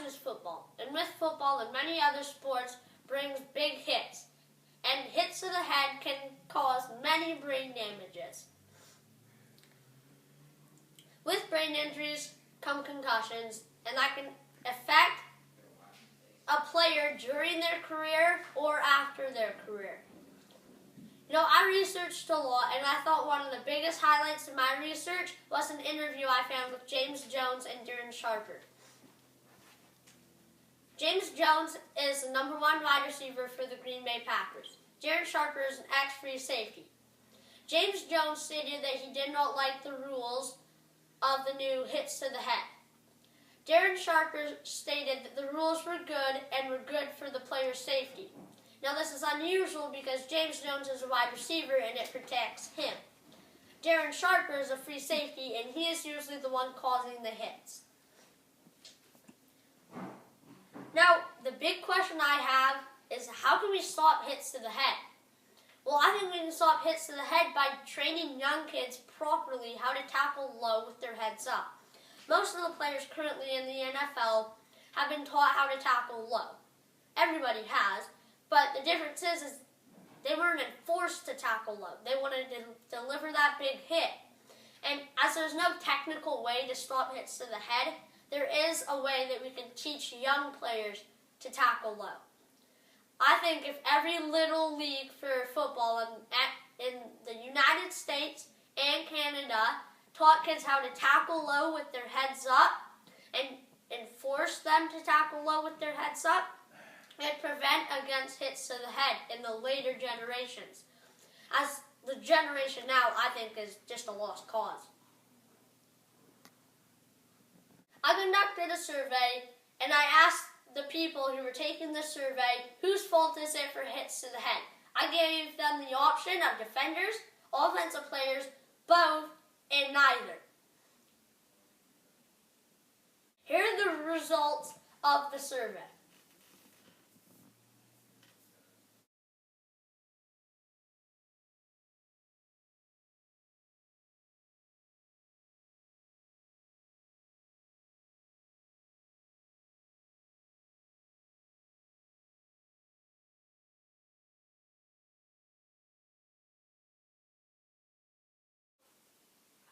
is football, and with football and many other sports brings big hits. And hits to the head can cause many brain damages. With brain injuries come concussions, and that can affect a player during their career or after their career. I researched a lot, and I thought one of the biggest highlights of my research was an interview I found with James Jones and Darren Sharper. James Jones is the #1 wide receiver for the Green Bay Packers. Darren Sharper is an ex-free safety. James Jones stated that he did not like the rules of the new hits to the head. Darren Sharper stated that the rules were good and were good for the player's safety. Now this is unusual because James Jones is a wide receiver and it protects him. Darren Sharper is a free safety and he is usually the one causing the hits. Now, the big question I have is how can we stop hits to the head? Well, I think we can stop hits to the head by training young kids properly how to tackle low with their heads up. Most of the players currently in the NFL have been taught how to tackle low. Everybody has, but the difference is they weren't enforced to tackle low. They wanted to deliver that big hit. And as there's no technical way to stop hits to the head, there is a way that we can teach young players to tackle low. I think if every little league for football in the United States and Canada taught kids how to tackle low with their heads up and enforce them to tackle low with their heads up, it'd prevent against hits to the head in the later generations. As the generation now, I think, is just a lost cause. I conducted a survey, and I asked the people who were taking the survey, whose fault is it for hits to the head? I gave them the option of defenders, offensive players, both, and neither. Here are the results of the survey.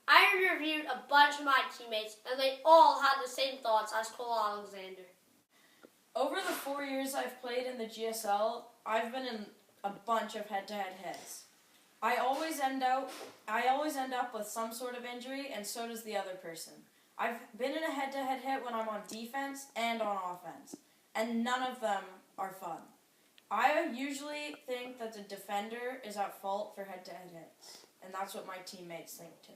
I interviewed a bunch of my teammates, and they all had the same thoughts as Cole Alexander. Over the 4 years I've played in the GSL, I've been in a bunch of head-to-head hits. I always end up with some sort of injury, and so does the other person. I've been in a head-to-head hit when I'm on defense and on offense, and none of them are fun. I usually think that the defender is at fault for head-to-head hits, and that's what my teammates think too.